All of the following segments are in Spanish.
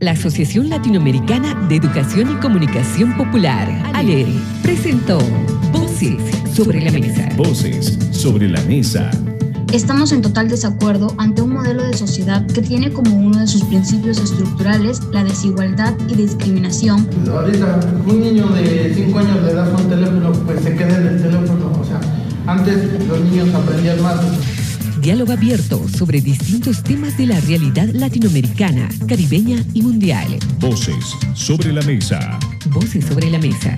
La Asociación Latinoamericana de Educación y Comunicación Popular, ALER, presentó Voces sobre la Mesa. Voces sobre la mesa. Estamos en total desacuerdo ante un modelo de sociedad que tiene como uno de sus principios estructurales la desigualdad y discriminación. Ahorita un niño de 5 años le das un teléfono, pues se queda en el teléfono. O sea, antes los niños aprendían más. Diálogo abierto sobre distintos temas de la realidad latinoamericana, caribeña y mundial. Voces sobre la mesa. Voces sobre la mesa.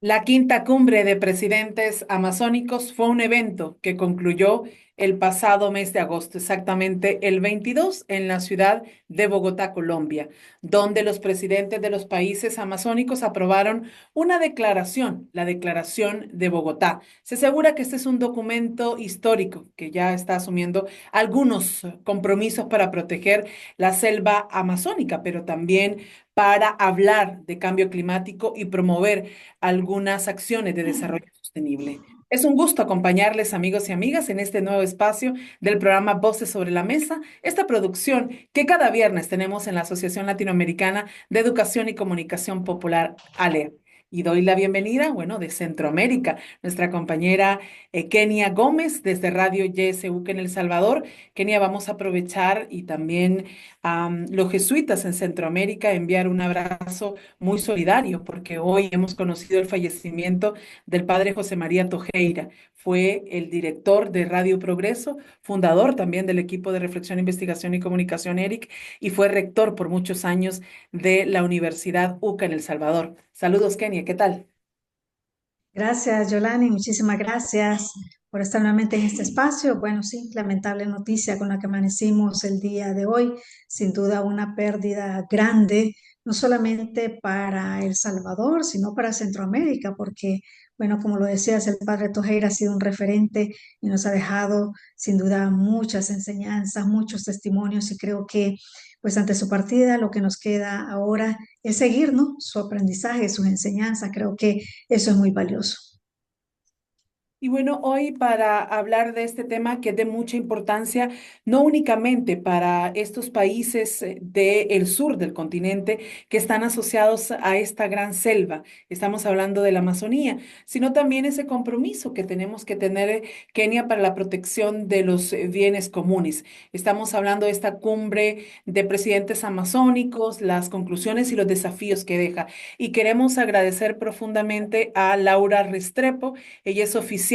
La quinta cumbre de presidentes amazónicos fue un evento que concluyó el pasado mes de agosto, exactamente el 22, en la ciudad de Bogotá, Colombia, donde los presidentes de los países amazónicos aprobaron una declaración, la Declaración de Bogotá. Se asegura que este es un documento histórico que ya está asumiendo algunos compromisos para proteger la selva amazónica, pero también para hablar de cambio climático y promover algunas acciones de desarrollo sostenible. Es un gusto acompañarles, amigos y amigas, en este nuevo espacio del programa Voces sobre la Mesa, esta producción que cada viernes tenemos en la Asociación Latinoamericana de Educación y Comunicación Popular, ALE. Y doy la bienvenida, bueno, de Centroamérica, nuestra compañera Kenia Gómez, desde Radio YSUC en El Salvador. Kenia, vamos a aprovechar y también los jesuitas en Centroamérica enviar un abrazo muy solidario, porque hoy hemos conocido el fallecimiento del padre José María Tojeira. Fue el director de Radio Progreso, fundador también del equipo de Reflexión, Investigación y Comunicación ERIC, y fue rector por muchos años de la Universidad UCA en El Salvador. Saludos, Kenia, ¿qué tal? Gracias, Yolani, muchísimas gracias por estar nuevamente en este espacio. Bueno, sí, lamentable noticia con la que amanecimos el día de hoy. Sin duda una pérdida grande, no solamente para El Salvador, sino para Centroamérica, porque, bueno, como lo decías, el padre Tojeira ha sido un referente y nos ha dejado sin duda muchas enseñanzas, muchos testimonios y creo que, pues ante su partida, lo que nos queda ahora es seguir, ¿no? Su aprendizaje, sus enseñanzas. Creo que eso es muy valioso. Y bueno, hoy para hablar de este tema que es de mucha importancia, no únicamente para estos países del sur del continente que están asociados a esta gran selva, estamos hablando de la Amazonía, sino también ese compromiso que tenemos que tener, Kenia, para la protección de los bienes comunes. Estamos hablando de esta cumbre de presidentes amazónicos, las conclusiones y los desafíos que deja. Y queremos agradecer profundamente a Laura Restrepo. Ella es oficial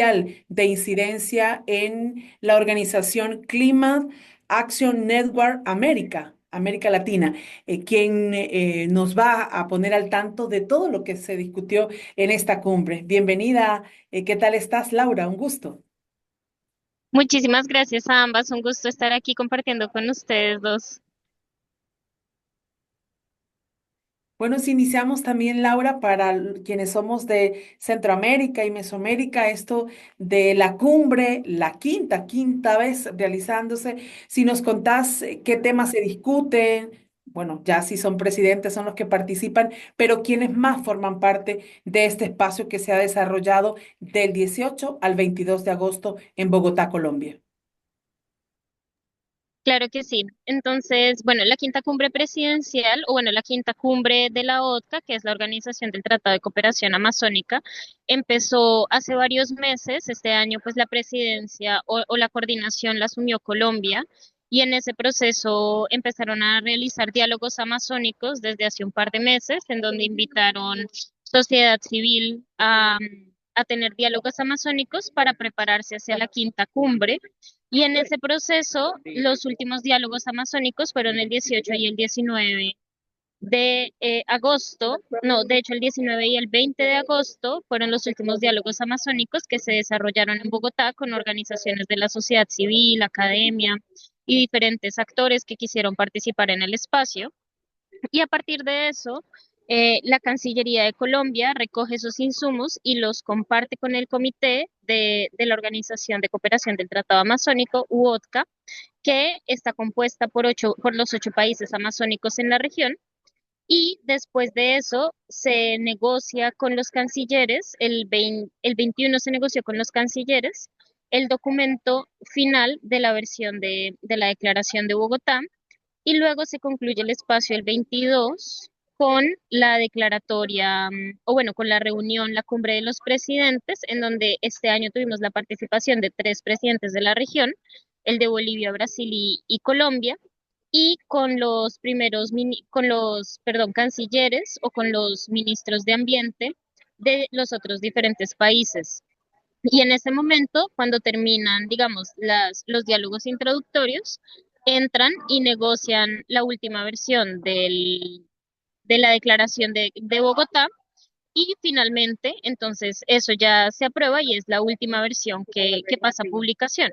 de incidencia en la organización Climate Action Network América Latina, quien nos va a poner al tanto de todo lo que se discutió en esta cumbre. Bienvenida, ¿qué tal estás, Laura? Un gusto. Muchísimas gracias a ambas, un gusto estar aquí compartiendo con ustedes dos. Bueno, si iniciamos también, Laura, para quienes somos de Centroamérica y Mesoamérica, esto de la cumbre, la quinta vez realizándose, si nos contás qué temas se discuten, bueno, ya si son presidentes, son los que participan, pero quienes más forman parte de este espacio que se ha desarrollado del 18 al 22 de agosto en Bogotá, Colombia. Claro que sí. Entonces, bueno, la quinta cumbre presidencial, o bueno, la quinta cumbre de la OTCA, que es la Organización del Tratado de Cooperación Amazónica, empezó hace varios meses. Este año, pues la presidencia o la coordinación la asumió Colombia. Y en ese proceso empezaron a realizar diálogos amazónicos desde hace un par de meses, en donde invitaron sociedad civil a tener diálogos amazónicos para prepararse hacia la quinta cumbre. Y en ese proceso, los últimos diálogos amazónicos fueron el 18 y el 19 de agosto, no, de hecho el 19 y el 20 de agosto fueron los últimos diálogos amazónicos que se desarrollaron en Bogotá con organizaciones de la sociedad civil, academia y diferentes actores que quisieron participar en el espacio. Y a partir de eso, la Cancillería de Colombia recoge esos insumos y los comparte con el Comité de la Organización de Cooperación del Tratado Amazónico, UOTCA, que está compuesta por los 8 países amazónicos en la región. Y después de eso se negocia con los cancilleres, el 21 se negoció con los cancilleres, el documento final de la versión de la Declaración de Bogotá, y luego se concluye el espacio el 22 con la declaratoria, o bueno, con la reunión, la cumbre de los presidentes, en donde este año tuvimos la participación de 3 presidentes de la región, el de Bolivia, Brasil y Colombia, y con los cancilleres o con los ministros de ambiente de los otros diferentes países. Y en ese momento, cuando terminan, digamos, los diálogos introductorios, entran y negocian la última versión de la declaración de Bogotá, y finalmente, entonces, eso ya se aprueba y es la última versión que pasa a publicación.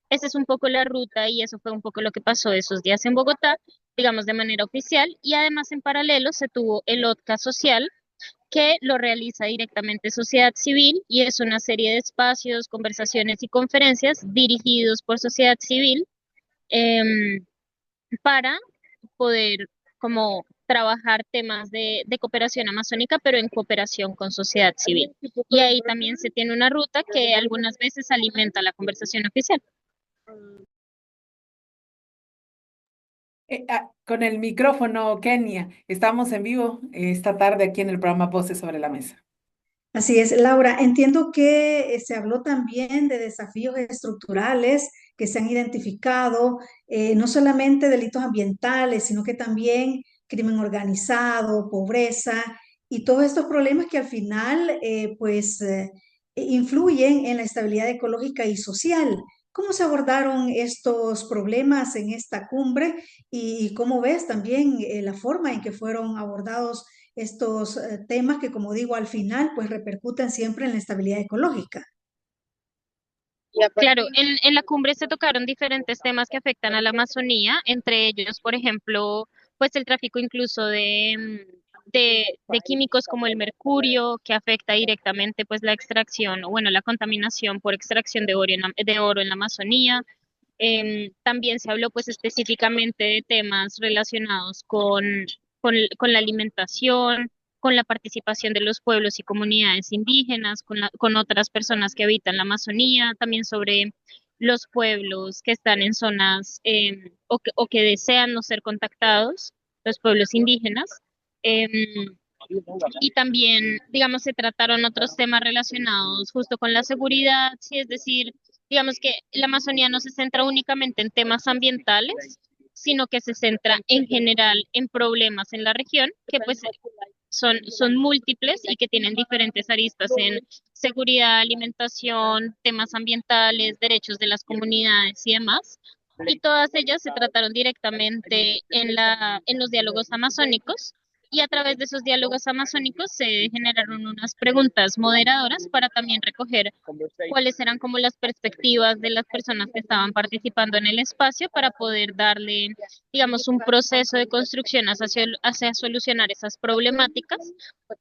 Esa es un poco la ruta y eso fue un poco lo que pasó esos días en Bogotá, digamos, de manera oficial, y además en paralelo se tuvo el OTCA social, que lo realiza directamente sociedad civil y es una serie de espacios, conversaciones y conferencias dirigidos por sociedad civil, em, para poder como trabajar temas de cooperación amazónica, pero en cooperación con sociedad civil. Y ahí también se tiene una ruta que algunas veces alimenta la conversación oficial. Con el micrófono, Kenia, estamos en vivo esta tarde aquí en el programa Voces sobre la Mesa. Así es, Laura. Entiendo que se habló también de desafíos estructurales que se han identificado, no solamente delitos ambientales, sino que también crimen organizado, pobreza y todos estos problemas que al final influyen en la estabilidad ecológica y social. ¿Cómo se abordaron estos problemas en esta cumbre y cómo ves también la forma en que fueron abordados estos temas que, como digo, al final pues repercuten siempre en la estabilidad ecológica? Claro, en la cumbre se tocaron diferentes temas que afectan a la Amazonía, entre ellos, por ejemplo, pues el tráfico incluso de químicos como el mercurio, que afecta directamente pues la extracción, o bueno, la contaminación por extracción de oro en la Amazonía. También se habló pues específicamente de temas relacionados con la alimentación, con la participación de los pueblos y comunidades indígenas, con otras personas que habitan la Amazonía, también sobre los pueblos que están en zonas, o que desean no ser contactados, los pueblos indígenas. em, y también, digamos, se trataron otros temas relacionados justo con la seguridad, sí, es decir, digamos que la Amazonía no se centra únicamente en temas ambientales, sino que se centra en general en problemas en la región, que pues son múltiples y que tienen diferentes aristas en seguridad, alimentación, temas ambientales, derechos de las comunidades y demás. Y todas ellas se trataron directamente en los diálogos amazónicos, y a través de esos diálogos amazónicos se generaron unas preguntas moderadoras para también recoger cuáles eran como las perspectivas de las personas que estaban participando en el espacio, para poder darle, digamos, un proceso de construcción hacia solucionar esas problemáticas,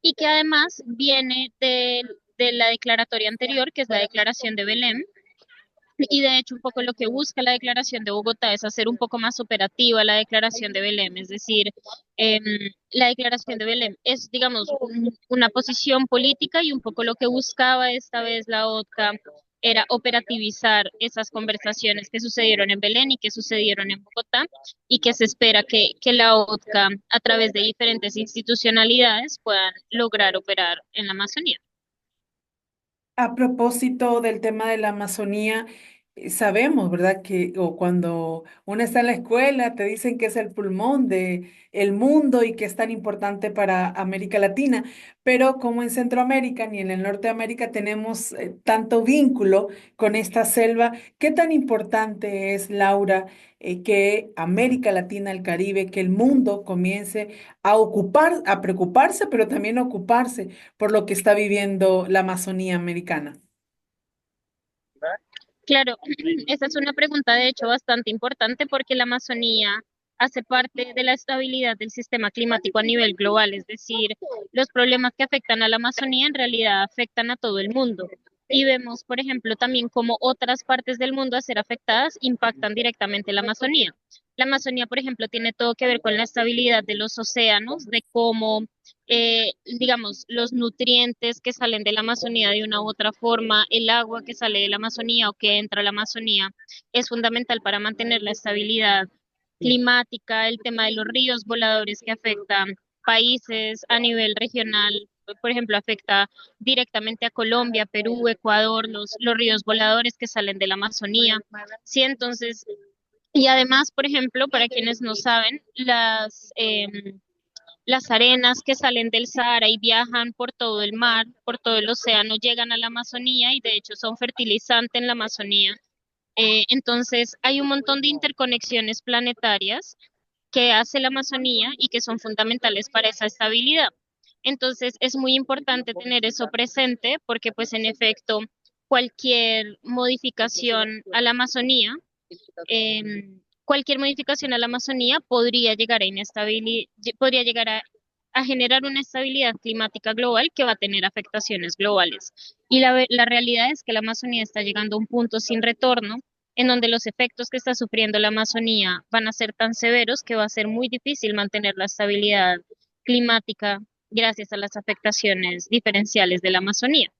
y que además viene de la declaratoria anterior, que es la Declaración de Belém. Y de hecho, un poco lo que busca la Declaración de Bogotá es hacer un poco más operativa la Declaración de Belém, es decir, em, la Declaración de Belém es, digamos, una posición política, y un poco lo que buscaba esta vez la OTCA era operativizar esas conversaciones que sucedieron en Belén y que sucedieron en Bogotá, y que se espera que la OTCA, a través de diferentes institucionalidades, puedan lograr operar en la Amazonía. A propósito del tema de la Amazonía, sabemos, ¿verdad? Que o cuando uno está en la escuela te dicen que es el pulmón de el mundo y que es tan importante para América Latina, pero como en Centroamérica ni en el norte de América tenemos tanto vínculo con esta selva, ¿qué tan importante es, Laura, que América Latina, el Caribe, que el mundo comience a preocuparse, pero también a ocuparse por lo que está viviendo la Amazonía americana? Claro, esa es una pregunta de hecho bastante importante, porque la Amazonía hace parte de la estabilidad del sistema climático a nivel global, es decir, los problemas que afectan a la Amazonía en realidad afectan a todo el mundo. Y vemos, por ejemplo, también cómo otras partes del mundo a ser afectadas impactan directamente la Amazonía. La Amazonía, por ejemplo, tiene todo que ver con la estabilidad de los océanos, de cómo, digamos, los nutrientes que salen de la Amazonía de una u otra forma, el agua que sale de la Amazonía o que entra a la Amazonía, es fundamental para mantener la estabilidad climática, el tema de los ríos voladores que afectan países a nivel regional. Por ejemplo, afecta directamente a Colombia, Perú, Ecuador, los ríos voladores que salen de la Amazonía. Sí, entonces, y además, por ejemplo, para quienes no saben, las arenas que salen del Sahara y viajan por todo el mar, por todo el océano, llegan a la Amazonía y de hecho son fertilizante en la Amazonía. Entonces, hay un montón de interconexiones planetarias que hace la Amazonía y que son fundamentales para esa estabilidad. Entonces, es muy importante tener eso presente porque, pues, en efecto, cualquier modificación a la Amazonía cualquier modificación a la Amazonía podría llegar a podría llegar a generar una estabilidad climática global que va a tener afectaciones globales. Y la realidad es que la Amazonía está llegando a un punto sin retorno en donde los efectos que está sufriendo la Amazonía van a ser tan severos que va a ser muy difícil mantener la estabilidad climática gracias a las afectaciones diferenciales de la Amazonía.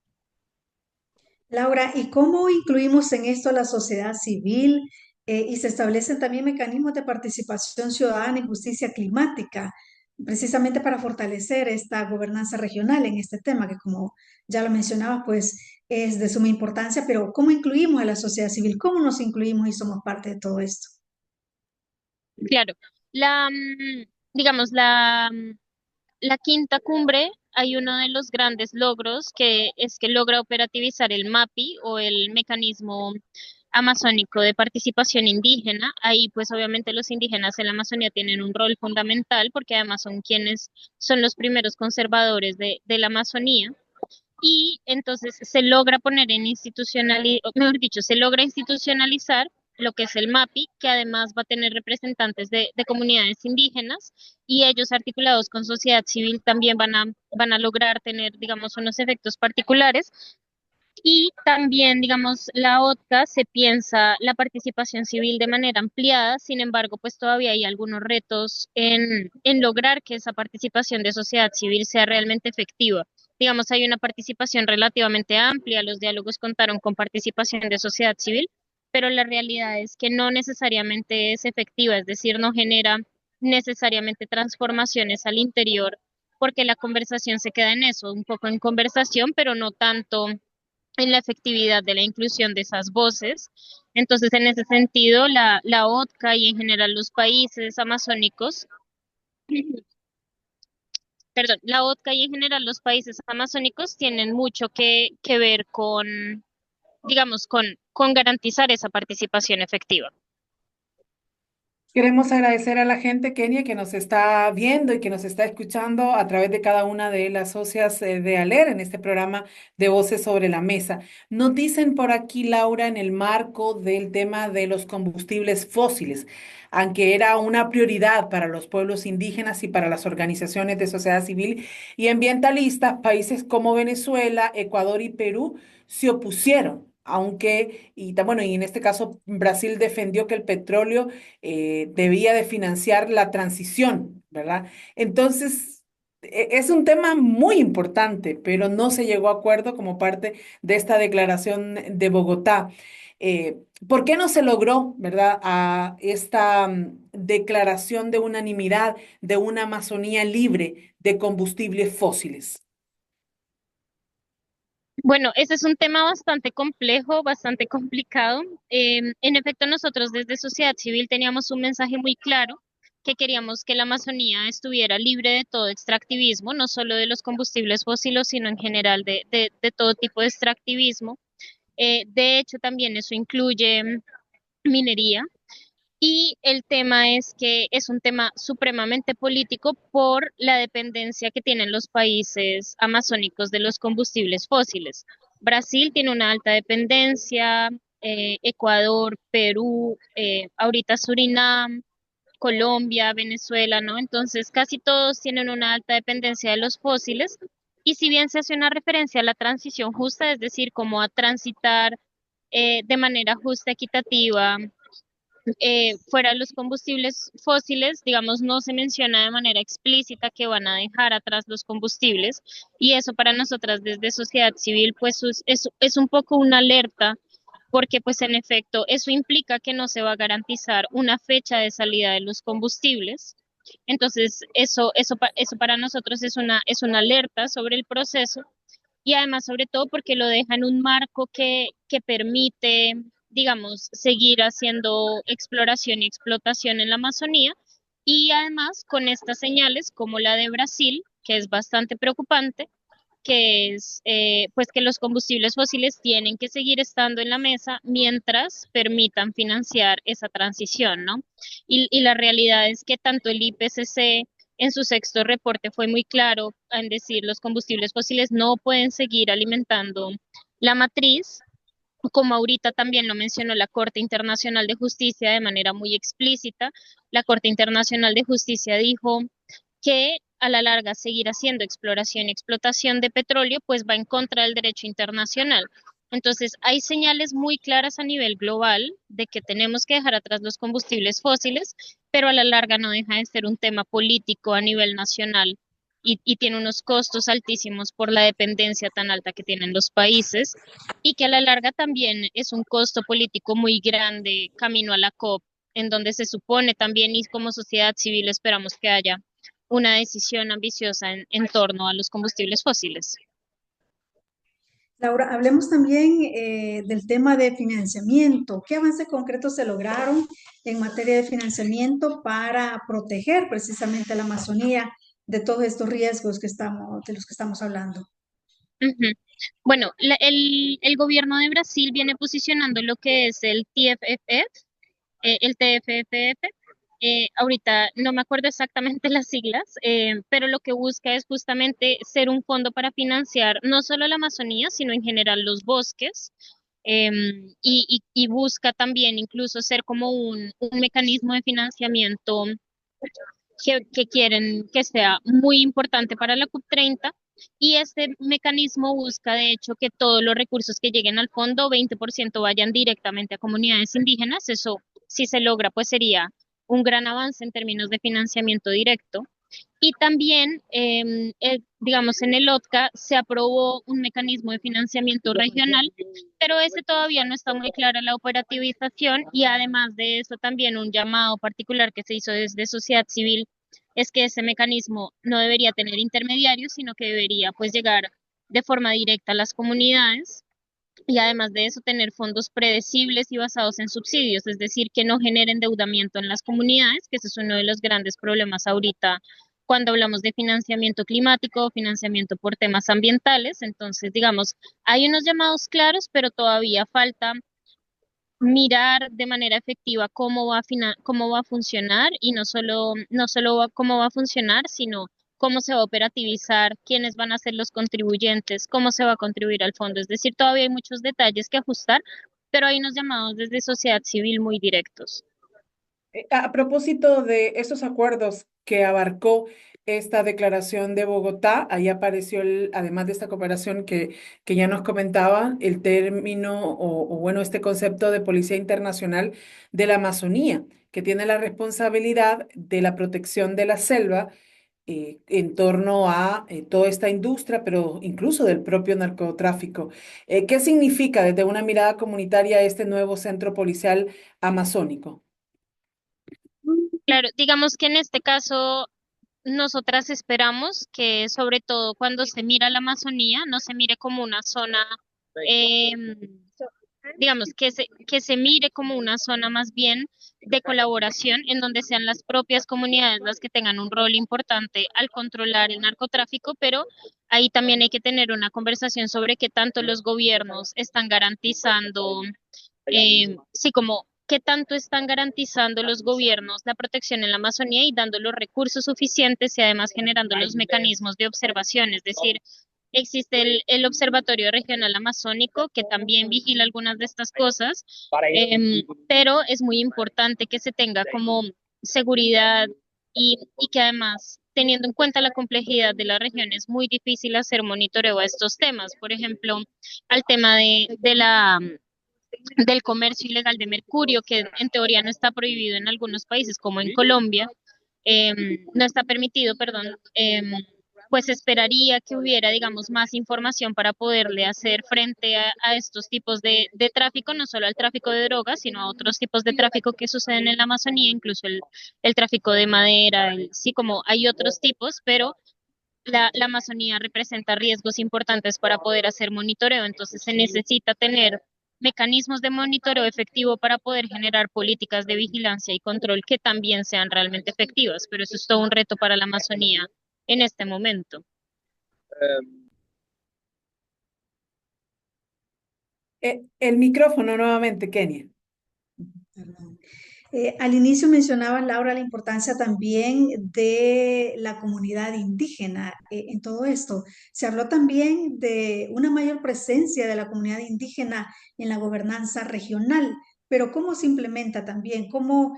Laura, ¿y cómo incluimos en esto a la sociedad civil y se establecen también mecanismos de participación ciudadana y justicia climática, precisamente para fortalecer esta gobernanza regional en este tema, que como ya lo mencionaba, pues es de suma importancia, pero ¿cómo incluimos a la sociedad civil? ¿Cómo nos incluimos y somos parte de todo esto? Claro, digamos, la quinta cumbre, hay uno de los grandes logros que es que logra operativizar el MAPI o el mecanismo amazónico de participación indígena. Ahí pues obviamente los indígenas en la Amazonía tienen un rol fundamental porque además son quienes son los primeros conservadores de la Amazonía. Y entonces se logra poner en mejor dicho, se logra institucionalizar lo que es el MAPI, que además va a tener representantes de comunidades indígenas y ellos articulados con sociedad civil también van a lograr tener, digamos, unos efectos particulares. Y también, digamos, la OTCA se piensa la participación civil de manera ampliada, sin embargo, pues todavía hay algunos retos en lograr que esa participación de sociedad civil sea realmente efectiva. Digamos, hay una participación relativamente amplia, los diálogos contaron con participación de sociedad civil, pero la realidad es que no necesariamente es efectiva, es decir, no genera necesariamente transformaciones al interior, porque la conversación se queda en eso, un poco en conversación, pero no tanto en la efectividad de la inclusión de esas voces. Entonces, en ese sentido, la OTCA y en general los países amazónicos, perdón, la OTCA y en general los países amazónicos tienen mucho que ver con, digamos, con garantizar esa participación efectiva. Queremos agradecer a la gente, Kenia, que nos está viendo y que nos está escuchando a través de cada una de las socias de ALER en este programa de Voces sobre la Mesa. Nos dicen por aquí, Laura, en el marco del tema de los combustibles fósiles, aunque era una prioridad para los pueblos indígenas y para las organizaciones de sociedad civil y ambientalistas, países como Venezuela, Ecuador y Perú se opusieron. Aunque, bueno, y en este caso Brasil defendió que el petróleo debía de financiar la transición, ¿verdad? Entonces, es un tema muy importante, pero no se llegó a acuerdo como parte de esta declaración de Bogotá. ¿Por qué no se logró, verdad, a esta declaración de unanimidad de una Amazonía libre de combustibles fósiles? Bueno, ese es un tema bastante complejo, bastante complicado. En efecto, nosotros desde sociedad civil teníamos un mensaje muy claro que queríamos que la Amazonía estuviera libre de todo extractivismo, no solo de los combustibles fósiles, sino en general de todo tipo de extractivismo. De hecho, también eso incluye minería. Y el tema es que es un tema supremamente político por la dependencia que tienen los países amazónicos de los combustibles fósiles. Brasil tiene una alta dependencia, Ecuador, Perú, ahorita Surinam, Colombia, Venezuela, ¿no? Entonces casi todos tienen una alta dependencia de los fósiles. Y si bien se hace una referencia a la transición justa, es decir, como a transitar de manera justa, equitativa, fuera de los combustibles fósiles, digamos, no se menciona de manera explícita que van a dejar atrás los combustibles y eso para nosotras desde sociedad civil pues es un poco una alerta porque pues en efecto eso implica que no se va a garantizar una fecha de salida de los combustibles. Entonces, eso para nosotros es una alerta sobre el proceso y además sobre todo porque lo deja en un marco que permite, digamos, seguir haciendo exploración y explotación en la Amazonía y además con estas señales como la de Brasil, que es bastante preocupante, que es pues que los combustibles fósiles tienen que seguir estando en la mesa mientras permitan financiar esa transición, ¿no? Y la realidad es que tanto el IPCC en su sexto reporte fue muy claro en decir los combustibles fósiles no pueden seguir alimentando la matriz, como ahorita también lo mencionó la Corte Internacional de Justicia de manera muy explícita. La Corte Internacional de Justicia dijo que a la larga seguir haciendo exploración y explotación de petróleo, pues va en contra del derecho internacional. Entonces, hay señales muy claras a nivel global de que tenemos que dejar atrás los combustibles fósiles, pero a la larga no deja de ser un tema político a nivel nacional y tiene unos costos altísimos por la dependencia tan alta que tienen los países y que a la larga también es un costo político muy grande camino a la COP, en donde se supone también y como sociedad civil esperamos que haya una decisión ambiciosa en torno a los combustibles fósiles. Laura, hablemos también del tema de financiamiento. ¿Qué avances concretos se lograron en materia de financiamiento para proteger precisamente a la Amazonía de todos estos riesgos de los que estamos hablando? Ujú. Bueno, el gobierno de Brasil viene posicionando lo que es el TFFF, el TFFF. Ahorita no me acuerdo exactamente las siglas, pero lo que busca es justamente ser un fondo para financiar no solo la Amazonía, sino en general los bosques. Y busca también incluso ser como un mecanismo de financiamiento que quieren que sea muy importante para la COP30 y este mecanismo busca de hecho que todos los recursos que lleguen al fondo, 20% vayan directamente a comunidades indígenas. Eso si se logra pues sería un gran avance en términos de financiamiento directo. Y también, digamos, en el OTCA se aprobó un mecanismo de financiamiento regional, pero ese todavía no está muy clara la operativización y además de eso también un llamado particular que se hizo desde sociedad civil es que ese mecanismo no debería tener intermediarios, sino que debería pues llegar de forma directa a las comunidades y además de eso tener fondos predecibles y basados en subsidios, es decir, que no genere endeudamiento en las comunidades, que ese es uno de los grandes problemas ahorita cuando hablamos de financiamiento climático o financiamiento por temas ambientales. Entonces, digamos, hay unos llamados claros, pero todavía falta mirar de manera efectiva cómo va a funcionar y no solo cómo va a funcionar, sino cómo se va a operativizar, quiénes van a ser los contribuyentes, cómo se va a contribuir al fondo. Es decir, todavía hay muchos detalles que ajustar, pero hay unos llamados desde sociedad civil muy directos. A propósito de esos acuerdos que abarcó esta declaración de Bogotá, ahí apareció, además de esta cooperación que ya nos comentaba, el término o bueno, este concepto de Policía Internacional de la Amazonía, que tiene la responsabilidad de la protección de la selva en torno a toda esta industria, pero incluso del propio narcotráfico. ¿Qué significa desde una mirada comunitaria este nuevo centro policial amazónico? Claro, digamos que en este caso nosotras esperamos que sobre todo cuando se mira la Amazonía, no se mire como una zona, em, digamos, que se mire como una zona más bien de colaboración en donde sean las propias comunidades las que tengan un rol importante al controlar el narcotráfico, pero ahí también hay que tener una conversación sobre qué tanto los gobiernos están garantizando, sí, como qué tanto están garantizando los gobiernos la protección en la Amazonía y dando los recursos suficientes y además generando los mecanismos de observación, es decir, existe el Observatorio Regional Amazónico que también vigila algunas de estas cosas, pero es muy importante que se tenga como seguridad y que además, teniendo en cuenta la complejidad de la región, es muy difícil hacer monitoreo a estos temas. Por ejemplo, al tema del comercio ilegal de mercurio, que en teoría no está prohibido en algunos países, como en Colombia, no está permitido, perdón, pues esperaría que hubiera, digamos, más información para poderle hacer frente a estos tipos de tráfico, no solo al tráfico de drogas, sino a otros tipos de tráfico que suceden en la Amazonía, incluso el tráfico de madera, sí, como hay otros tipos, pero la Amazonía representa riesgos importantes para poder hacer monitoreo, entonces se necesita tener mecanismos de monitoreo efectivo para poder generar políticas de vigilancia y control que también sean realmente efectivas, pero eso es todo un reto para la Amazonía en este momento. El micrófono nuevamente, Kenia. Perdón. Al inicio mencionaba Laura la importancia también de la comunidad indígena en todo esto. Se habló también de una mayor presencia de la comunidad indígena en la gobernanza regional, pero ¿cómo se implementa también? ¿Cómo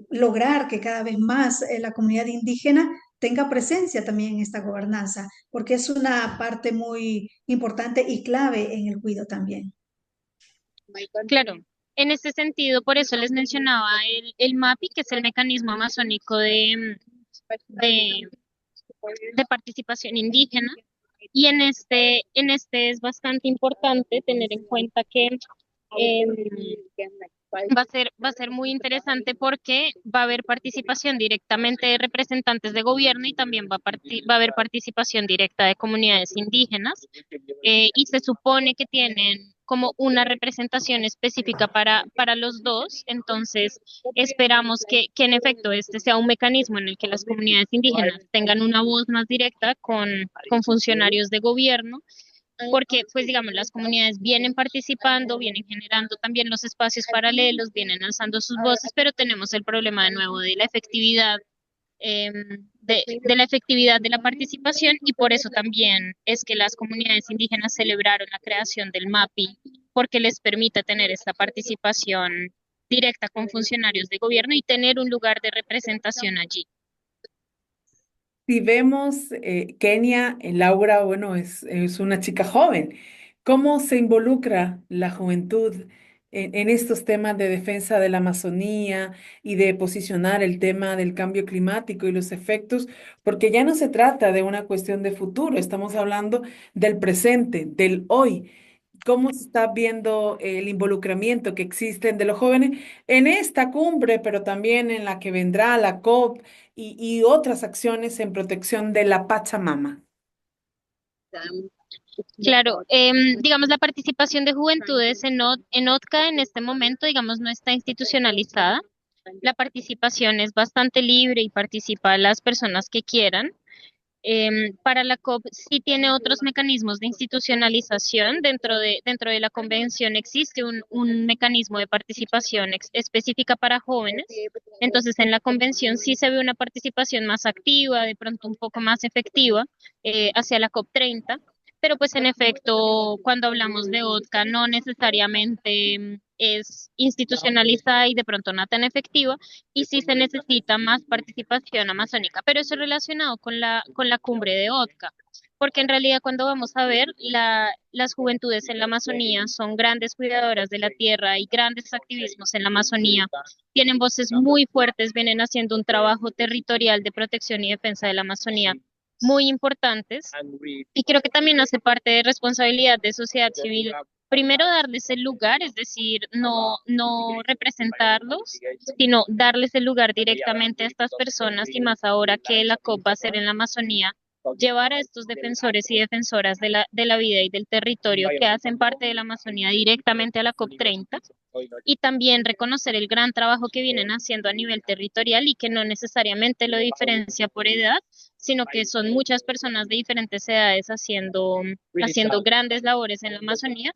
lograr que cada vez más la comunidad indígena tenga presencia también en esta gobernanza? Porque es una parte muy importante y clave en el cuidado también. Claro, en este sentido, por eso les mencionaba el MAPI, que es el mecanismo amazónico de, de participación indígena, y en este es bastante importante tener en cuenta que va a ser muy interesante porque va a haber participación directamente de representantes de gobierno y también va a haber participación directa de comunidades indígenas, y se supone que tienen como una representación específica para los dos, entonces esperamos que en efecto este sea un mecanismo en el que las comunidades indígenas tengan una voz más directa con funcionarios de gobierno, porque pues digamos las comunidades vienen participando, vienen generando también los espacios paralelos, vienen alzando sus voces, pero tenemos el problema de nuevo de la efectividad, de la efectividad de la participación, y por eso también es que las comunidades indígenas celebraron la creación del MAPI, porque les permite tener esta participación directa con funcionarios de gobierno y tener un lugar de representación allí. Si vemos, Kenia, Laura, bueno, es una chica joven. ¿Cómo se involucra la juventud en estos temas de defensa de la Amazonía y de posicionar el tema del cambio climático y los efectos? Porque ya no se trata de una cuestión de futuro, estamos hablando del presente, del hoy. ¿Cómo se está viendo el involucramiento que existen de los jóvenes en esta cumbre, pero también en la que vendrá la COP y otras acciones en protección de la Pachamama? Claro, digamos, la participación de juventudes en OTCA en este momento, digamos, no está institucionalizada. La participación es bastante libre y participa las personas que quieran. Para la COP sí tiene otros mecanismos de institucionalización. Dentro de la convención existe un mecanismo de participación específica para jóvenes. Entonces, en la convención sí se ve una participación más activa, de pronto un poco más efectiva, hacia la COP 30. Pero pues en efecto, cuando hablamos de OTCA, no necesariamente es institucionalizada y de pronto no tan efectiva, y sí se necesita más participación amazónica, pero eso es relacionado con la cumbre de OTCA, porque en realidad cuando vamos a ver, las juventudes en la Amazonía son grandes cuidadoras de la tierra y grandes activismos en la Amazonía, tienen voces muy fuertes, vienen haciendo un trabajo territorial de protección y defensa de la Amazonía muy importantes, y creo que también hace parte de responsabilidad de sociedad civil. Primero, darles el lugar, es decir, no representarlos, sino darles el lugar directamente a estas personas, y más ahora que la COP va a ser en la Amazonía, llevar a estos defensores y defensoras de la vida y del territorio que hacen parte de la Amazonía directamente a la COP 30, y también reconocer el gran trabajo que vienen haciendo a nivel territorial y que no necesariamente lo diferencia por edad, sino que son muchas personas de diferentes edades haciendo grandes labores en la Amazonía,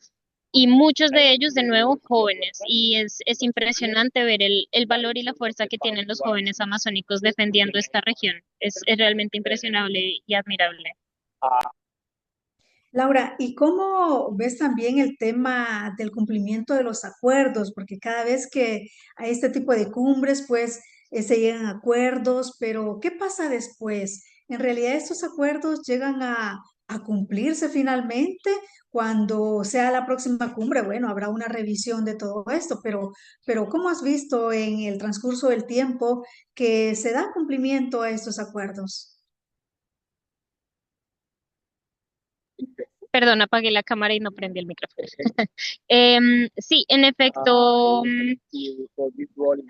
y muchos de ellos de nuevo jóvenes, y es impresionante ver el valor y la fuerza que tienen los jóvenes amazónicos defendiendo esta región. Es realmente impresionable y admirable. Laura, ¿y cómo ves también el tema del cumplimiento de los acuerdos? Porque cada vez que hay este tipo de cumbres, pues se llegan a acuerdos, pero ¿qué pasa después? En realidad estos acuerdos llegan a a cumplirse finalmente? Cuando sea la próxima cumbre, bueno, habrá una revisión de todo esto, pero ¿cómo has visto en el transcurso del tiempo que se da cumplimiento a estos acuerdos? Perdón, apagué la cámara y no prendí el micrófono. Sí, en efecto,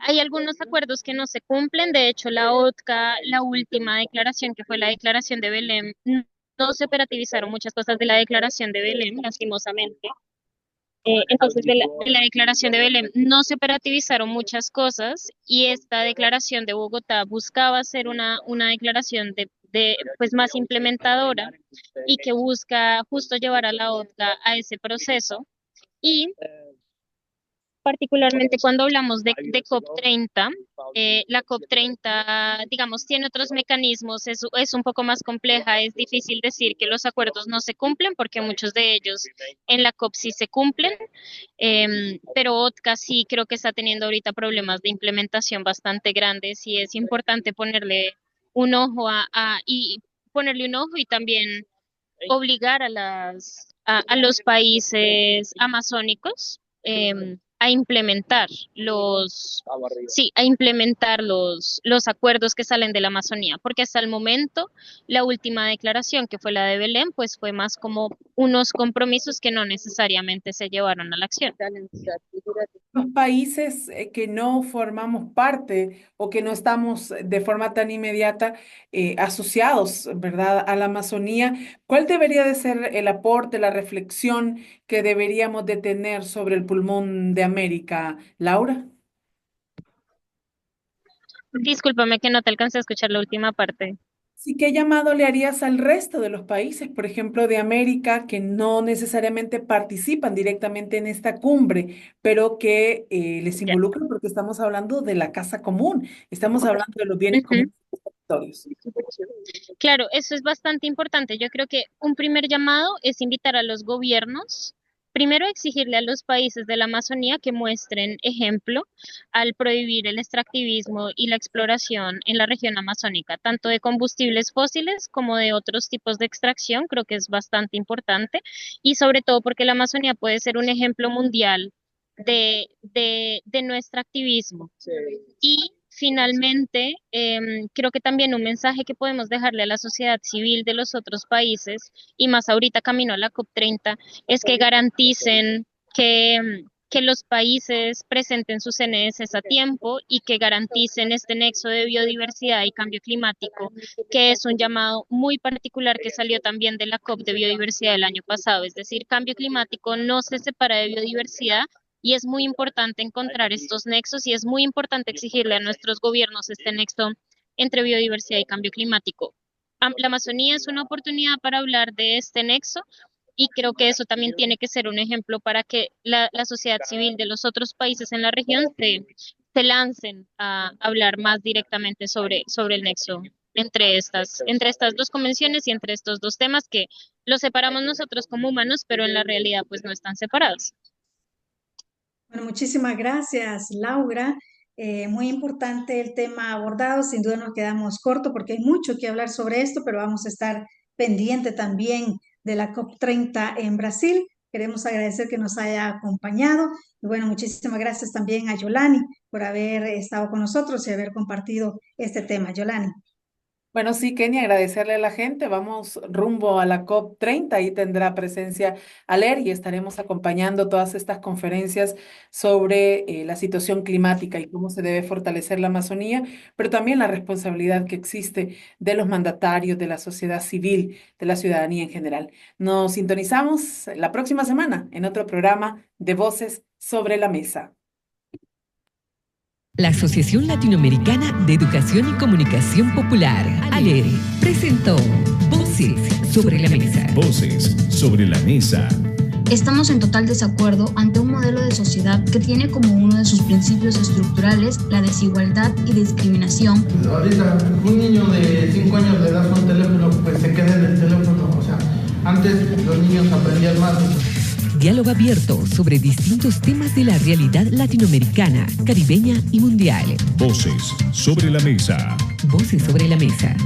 hay algunos acuerdos que no se cumplen. De hecho, la OTCA, la última declaración, que fue la declaración de Belém, no se operativizaron muchas cosas de la declaración de Belém, lastimosamente. Entonces, de la declaración de Belém no se operativizaron muchas cosas y esta declaración de Bogotá buscaba ser una declaración pues más implementadora y que busca justo llevar a la OTCA a ese proceso. Y particularmente cuando hablamos de COP30, la COP30, digamos, tiene otros mecanismos, es un poco más compleja, es difícil decir que los acuerdos no se cumplen porque muchos de ellos en la COP sí se cumplen, pero OTCA sí creo que está teniendo ahorita problemas de implementación bastante grandes y es importante ponerle un ojo y ponerle un ojo y también obligar a los países amazónicos a implementar los acuerdos que salen de la Amazonía, porque hasta el momento la última declaración, que fue la de Belém, pues fue más como unos compromisos que no necesariamente se llevaron a la acción. Los países que no formamos parte o que no estamos de forma tan inmediata asociados, ¿verdad?, a la Amazonía, ¿cuál debería de ser el aporte, la reflexión que deberíamos de tener sobre el pulmón de América, Laura? Discúlpame que no te alcancé a escuchar la última parte. Sí, ¿qué llamado le harías al resto de los países, por ejemplo, de América, que no necesariamente participan directamente en esta cumbre, pero que les Ya. involucran porque estamos hablando de la casa común, estamos hablando de los bienes Ujú. comunes de los territorios? Claro, eso es bastante importante. Yo creo que un primer llamado es invitar a los gobiernos, primero exigirle a los países de la Amazonía que muestren ejemplo al prohibir el extractivismo y la exploración en la región amazónica, tanto de combustibles fósiles como de otros tipos de extracción. Creo que es bastante importante y sobre todo porque la Amazonía puede ser un ejemplo mundial de nuestro activismo. Y finalmente, creo que también un mensaje que podemos dejarle a la sociedad civil de los otros países, y más ahorita camino a la COP30, es que garanticen que los países presenten sus CNS a tiempo y que garanticen este nexo de biodiversidad y cambio climático, que es un llamado muy particular que salió también de la COP de biodiversidad del año pasado. Es decir, cambio climático no se separa de biodiversidad. Y es muy importante encontrar estos nexos y es muy importante exigirle a nuestros gobiernos este nexo entre biodiversidad y cambio climático. La Amazonía es una oportunidad para hablar de este nexo y creo que eso también tiene que ser un ejemplo para que la sociedad civil de los otros países en la región se lancen a hablar más directamente sobre el nexo entre estas dos convenciones y entre estos dos temas que los separamos nosotros como humanos, pero en la realidad pues no están separados. Bueno, muchísimas gracias, Laura. Muy importante el tema abordado. Sin duda nos quedamos cortos porque hay mucho que hablar sobre esto, pero vamos a estar pendiente también de la COP30 en Brasil. Queremos agradecer que nos haya acompañado. Y bueno, muchísimas gracias también a Yolani por haber estado con nosotros y haber compartido este tema. Yolani. Bueno, sí, Kenny, agradecerle a la gente. Vamos rumbo a la COP30 y tendrá presencia Aler y estaremos acompañando todas estas conferencias sobre la situación climática y cómo se debe fortalecer la Amazonía, pero también la responsabilidad que existe de los mandatarios, de la sociedad civil, de la ciudadanía en general. Nos sintonizamos la próxima semana en otro programa de Voces sobre la Mesa. La Asociación Latinoamericana de Educación y Comunicación Popular, ALERE, presentó Voces sobre la Mesa. Voces sobre la Mesa. Estamos en total desacuerdo ante un modelo de sociedad que tiene como uno de sus principios estructurales la desigualdad y discriminación. Ahorita un niño de 5 años de edad con teléfono, pues se queda en el teléfono. O sea, antes los niños aprendían más. Diálogo abierto sobre distintos temas de la realidad latinoamericana, caribeña y mundial. Voces sobre la Mesa. Voces sobre la Mesa.